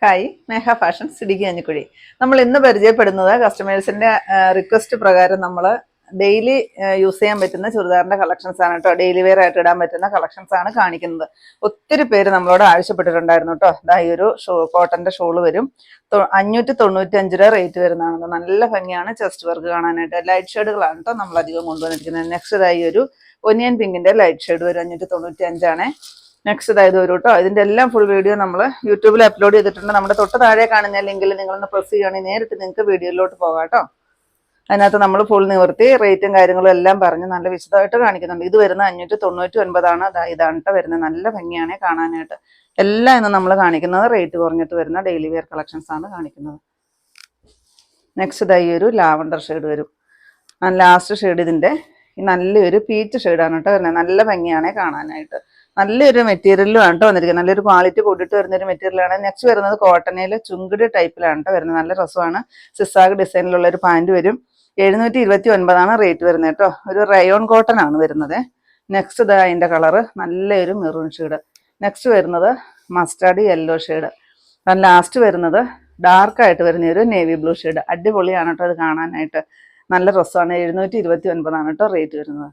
Hi, മേഘ fashions Idukki Kanjikuzhi. നമ്മൾ ഇന്ന് പരിചയപ്പെടുന്നത് കസ്റ്റമേഴ്സിന്റെ റിക്വസ്റ്റ് പ്രകാരം നമ്മൾ ഡെയിലി യൂസ് ചെയ്യാൻ പറ്റുന്ന ചുരിദാറിന്റെ കളക്ഷൻസ് ആണ് കേട്ടോ. ഡെയിലി വെയർ ആയിട്ട് ഇടാൻ പറ്റുന്ന കളക്ഷൻസ് ആണ് കാണിക്കുന്നത്. ഒത്തിരി പേര് നമ്മളോട് ആവശ്യപ്പെട്ടിട്ടുണ്ടായിരുന്നു കേട്ടോ. ഇതാ ഈ ഒരു കോട്ടന്റെ ഷോള് വരും. 595 രൂപ റേറ്റ് വരുന്നതാണ്. നല്ല ഭംഗിയാണ് ചെസ്റ്റ് വർക്ക് കാണാനായിട്ട്. ലൈറ്റ് ഷെയ്ഡുകളാണ് കേട്ടോ നമ്മൾ അധികം കൊണ്ടുവന്നിരിക്കുന്നത്. നെക്സ്റ്റ് ഇതായി ഒരു ഒനിയൻ പിങ്കിന്റെ ലൈറ്റ് ഷെയ്ഡ് വരും. 595 നെക്സ്റ്റ് ഇതായത് വരും കേട്ടോ. ഇതിന്റെ എല്ലാം ഫുൾ വീഡിയോ നമ്മൾ യൂട്യൂബിൽ അപ്ലോഡ് ചെയ്തിട്ടുണ്ട്. നമ്മുടെ തൊട്ട് താഴെ കാണുന്ന ലിങ്കിൽ നിങ്ങളൊന്ന് പ്രസ് ചെയ്യുകയാണെങ്കിൽ നേരിട്ട് നിങ്ങൾക്ക് വീഡിയോയിലോട്ട് പോകാം കേട്ടോ. അതിനകത്ത് നമ്മൾ ഫുൾ നിവർത്തി റേറ്റും കാര്യങ്ങളും എല്ലാം പറഞ്ഞ് നല്ല വിശദമായിട്ട് കാണിക്കുന്നുണ്ട്. ഇത് വരുന്ന 599 ഇതാണ് കേട്ടോ വരുന്നത്. നല്ല ഭംഗിയാണ് കാണാനായിട്ട്. എല്ലാം ഇന്ന് നമ്മൾ കാണിക്കുന്നത് റേറ്റ് കുറഞ്ഞിട്ട് വരുന്ന ഡെയിലി വെയർ കളക്ഷൻസ് ആണ് കാണിക്കുന്നത്. നെക്സ്റ്റ് ഇതായി ഒരു ലാവണ്ടർ ഷെയ്ഡ് വരും. ലാസ്റ്റ് ഷെയ്ഡ് ഇതിന്റെ നല്ലൊരു പീച്ച് ഷെയ്ഡാണ് കേട്ടോ വരുന്നത്. നല്ല ഭംഗിയാണ് കാണാനായിട്ട്. നല്ലൊരു മെറ്റീരിയലും ആണ് കേട്ടോ വന്നിരിക്കുന്നത്. നല്ലൊരു ക്വാളിറ്റി കൂടിയിട്ട് വരുന്നൊരു മെറ്റീരിയലാണ്. നെക്സ്റ്റ് വരുന്നത് കോട്ടണിൽ ചുങ്കിടി ടൈപ്പിലാണ് കേട്ടോ വരുന്നത്. നല്ല രസമാണ്. സിസാഗ് ഡിസൈനിലുള്ള ഒരു പാൻറ് വരും. 729 റേറ്റ് വരുന്നത് കേട്ടോ. ഒരു റയോൺ കോട്ടൺ ആണ് വരുന്നത്. നെക്സ്റ്റ് ഇതാ അതിന്റെ കളറ് നല്ലൊരു മെറൂൺ ഷെയ്ഡ്. നെക്സ്റ്റ് വരുന്നത് മസ്റ്റാർഡ് യെല്ലോ ഷെയ്ഡ്. ലാസ്റ്റ് വരുന്നത് ഡാർക്കായിട്ട് വരുന്ന ഒരു നേവി ബ്ലൂ ഷെയ്ഡ്. അടിപൊളിയാണ് കേട്ടോ ഇത് കാണാനായിട്ട്. നല്ല രസമാണ്. 729 കേട്ടോ റേറ്റ് വരുന്നത്.